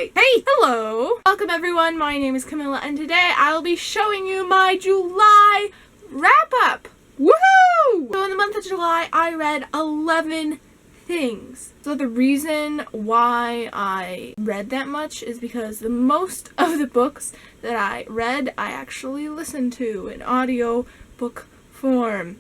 Hey, hello! Welcome everyone, my name is Camilla and today I will be showing you my July wrap-up! Woohoo! So in the month of July, I read 11 things. So the reason why I read that much is because the most of the books that I read, I actually listened to in audio book form.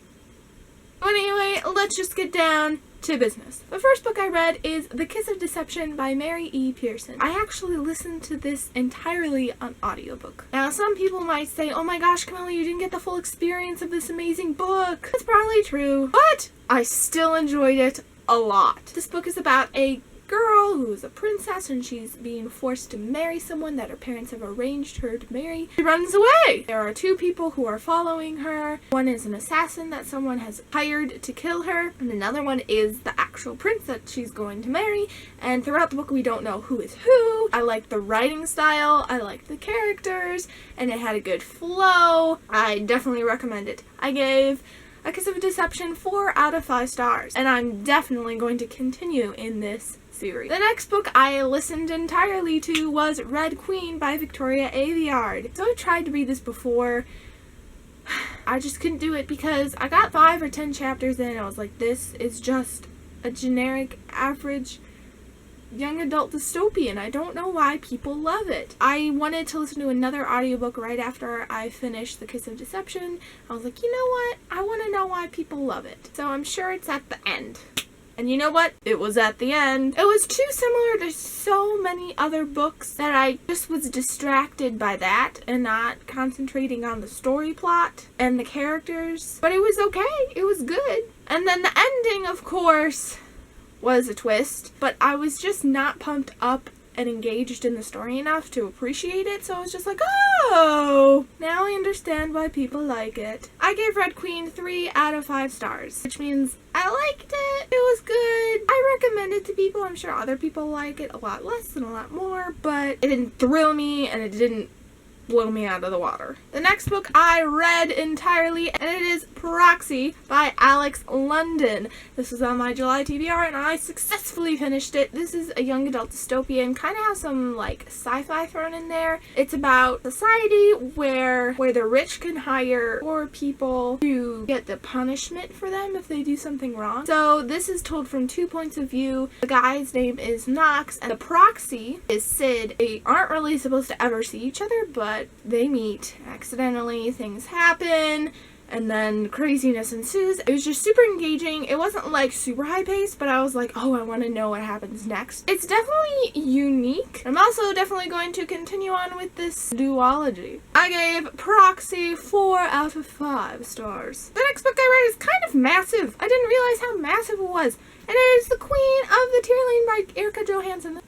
But anyway, let's just get down to business. The first book I read is The Kiss of Deception by Mary E. Pearson. I actually listened to this entirely on audiobook. Now, some people might say, oh my gosh, Camilla, you didn't get the full experience of this amazing book. That's probably true, but I still enjoyed it a lot. This book is about a girl who is a princess and she's being forced to marry someone that her parents have arranged her to marry. She runs away. There are two people who are following her. One is an assassin that someone has hired to kill her, and another one is the actual prince that she's going to marry. And throughout the book we don't know who is who. I like the writing style, I like the characters, and it had a good flow. I definitely recommend it. I gave A Kiss of Deception 4 out of 5 stars, and I'm definitely going to continue in this series. The next book I listened entirely to was Red Queen by Victoria Aveyard. So I tried to read this before. I just couldn't do it because I got 5 or 10 chapters in and I was like, this is just a generic, average, young adult dystopian. I don't know why people love it. I wanted to listen to another audiobook right after I finished The Kiss of Deception. I was like, you know what? I want to know why people love it. So I'm sure it's at the end. And you know what? It was at the end. It was too similar to so many other books that I just was distracted by that and not concentrating on the story plot and the characters. But it was okay. It was good. And then the ending, of course, was a twist. But I was just not pumped up and engaged in the story enough to appreciate it, so I was just like, oh, now I understand why people like it. I gave Red Queen 3 out of 5 stars, which means I liked it. It was good. I recommend it to people. I'm sure other people like it a lot less and a lot more, but it didn't thrill me and it didn't blow me out of the water. The next book I read entirely, and it is Proxy by Alex London. This was on my July TBR and I successfully finished it. This is a young adult dystopian, kind of has some like sci-fi thrown in there. It's about society where the rich can hire poor people to get the punishment for them if they do something wrong. So this is told from 2 points of view. The guy's name is Knox and the proxy is Sid. They aren't really supposed to ever see each other, but they meet accidentally, things happen, and then craziness ensues. It was just super engaging. It wasn't like super high paced, but I was like, oh, I want to know what happens next. It's definitely unique. I'm also definitely going to continue on with this duology. I gave Proxy 4 out of 5 stars. The next book I read is kind of massive. I didn't realize how massive it was. And it is The Queen of the Tyrling by Erica Johansson.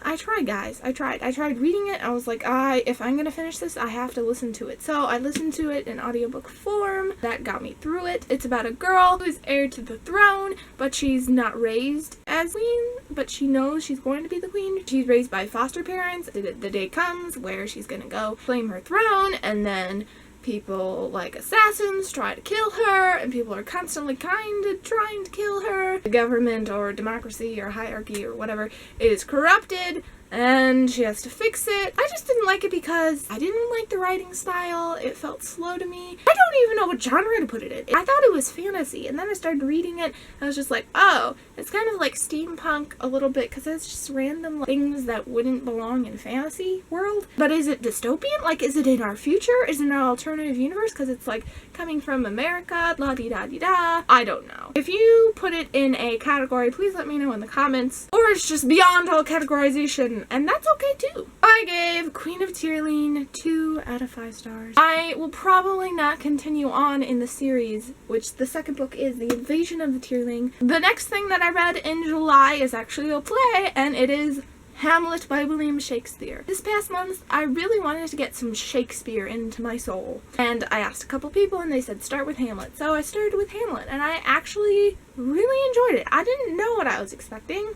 I tried, guys. I tried reading it. I was like, if I'm gonna finish this, I have to listen to it. So I listened to it in audiobook form. That got me through it. It's about a girl who is heir to the throne, but she's not raised as queen, but she knows she's going to be the queen. She's raised by foster parents. The day comes where she's gonna go claim her throne, and then people like assassins try to kill her, and people are constantly kind of trying to kill her. The government or democracy or hierarchy or whatever is corrupted, and she has to fix it. I just didn't like it because I didn't like the writing style. It felt slow to me. I don't even know what genre to put it in. I thought it was fantasy, and then I started reading it, and I was just like, oh, it's kind of like steampunk a little bit because it's just random things that wouldn't belong in fantasy world. But is it dystopian? Like, is it in our future? Is it an alternative universe? Because it's like coming from America, la-di-da-di-da. I don't know. If you put it in a category, please let me know in the comments. Or it's just beyond all categorization, and that's okay too. I gave Queen of Tyrling 2 out of 5 stars. I will probably not continue on in the series, which the second book is The Invasion of the Tyrling. The next thing that I read in July is actually a play, and it is Hamlet by William Shakespeare. This past month, I really wanted to get some Shakespeare into my soul, and I asked a couple people and they said start with Hamlet. So I started with Hamlet, and I actually really enjoyed it. I didn't know what I was expecting.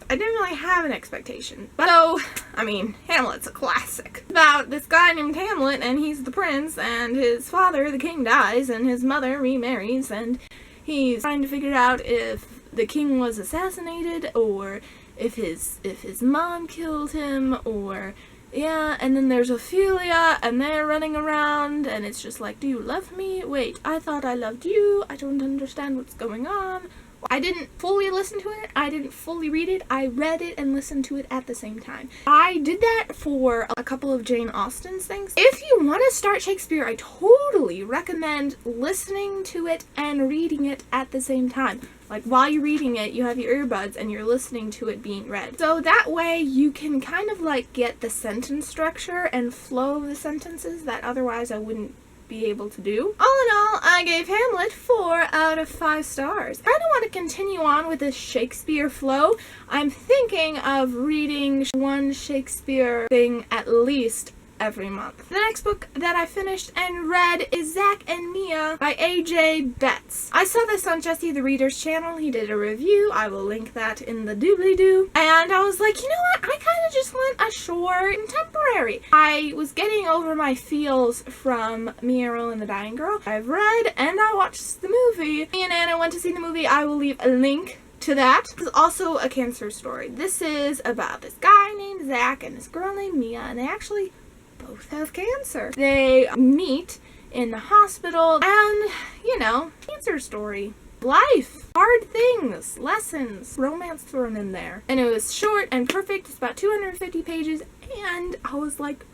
I didn't really have an expectation. But so, I mean, Hamlet's a classic. It's about this guy named Hamlet, and he's the prince, and his father, the king, dies, and his mother remarries, and he's trying to figure out if the king was assassinated or if his mom killed him, or yeah, and then there's Ophelia, and they're running around, and it's just like, do you love me? Wait, I thought I loved you. I don't understand what's going on. I didn't fully listen to it. I didn't fully read it. I read it and listened to it at the same time. I did that for a couple of Jane Austen's things. If you want to start Shakespeare, I totally recommend listening to it and reading it at the same time. Like, while you're reading it, you have your earbuds and you're listening to it being read. So that way you can kind of like get the sentence structure and flow of the sentences that otherwise I wouldn't be able to do. All in all, I gave Hamlet 4 out of 5 stars. I don't want to continue on with this Shakespeare flow. I'm thinking of reading one Shakespeare thing at least every month. The next book that I finished and read is Zack and Mia by A.J. Betts. I saw this on Jesse the Reader's channel. He did a review. I will link that in the doobly-doo. And I was like, you know what? I kind of just want a short contemporary. I was getting over my feels from Mia Earl and the Dying Girl. I've read and I watched the movie. Me and Anna went to see the movie. I will leave a link to that. It's also a cancer story. This is about this guy named Zack and this girl named Mia, and they actually both have cancer. They meet in the hospital and, you know, cancer story. Life, hard things, lessons, romance thrown in there. And it was short and perfect. It's about 250 pages, and I was like,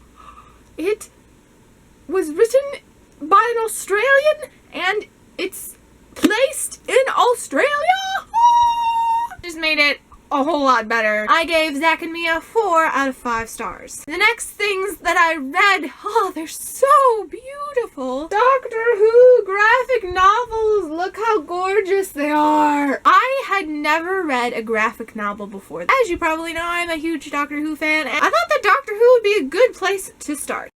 it was written by an Australian and it's placed in Australia. Just made it a whole lot better. I gave Zack and Mia 4 out of 5 stars. The next things that I read, oh, they're so beautiful. Doctor Who graphic novels. Look how gorgeous they are. I had never read a graphic novel before. As you probably know, I'm a huge Doctor Who fan, and I thought that Doctor Who would be a good place to start.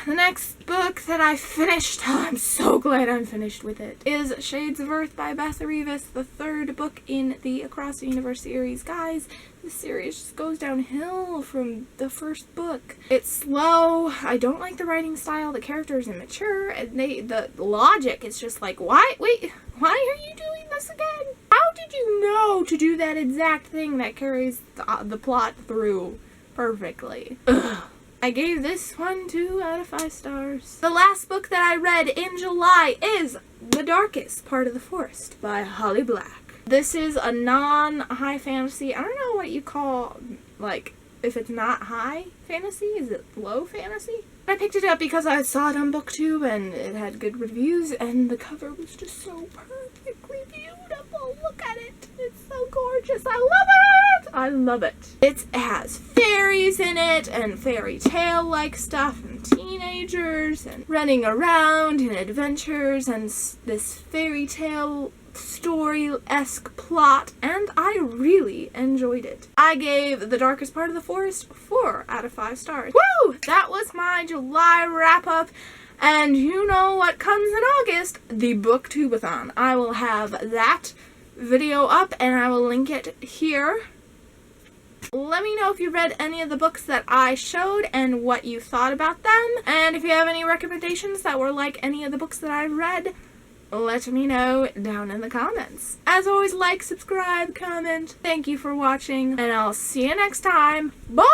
The next book that I finished, oh, I'm so glad I'm finished with it, is Shades of Earth by Beth Revis, the 3rd book in the Across the Universe series. Guys, this series just goes downhill from the first book. It's slow. I don't like the writing style. The characters are immature, and the logic is just like, why are you doing this again? How did you know to do that exact thing that carries the plot through perfectly? Ugh. I gave this one 2 out of 5 stars. The last book that I read in July is The Darkest Part of the Forest by Holly Black. This is a non-high fantasy. I don't know what you call, like, if it's not high fantasy, is it low fantasy? I picked it up because I saw it on BookTube and it had good reviews, and the cover was just so perfectly beautiful. Look at it. It's so gorgeous. I love it. I love it. It has fairies in it and fairy tale like stuff and teenagers and running around and adventures and this fairy tale story-esque plot, and I really enjoyed it. I gave The Darkest Part of the Forest 4 out of 5 stars. Woo! That was my July wrap-up, and you know what comes in August? The BookTubeathon. I will have that video up, and I will link it here. Let me know if you read any of the books that I showed and what you thought about them, and if you have any recommendations that were like any of the books that I've read, let me know down in the comments. As always, like, subscribe, comment. Thank you for watching, and I'll see you next time. Bye!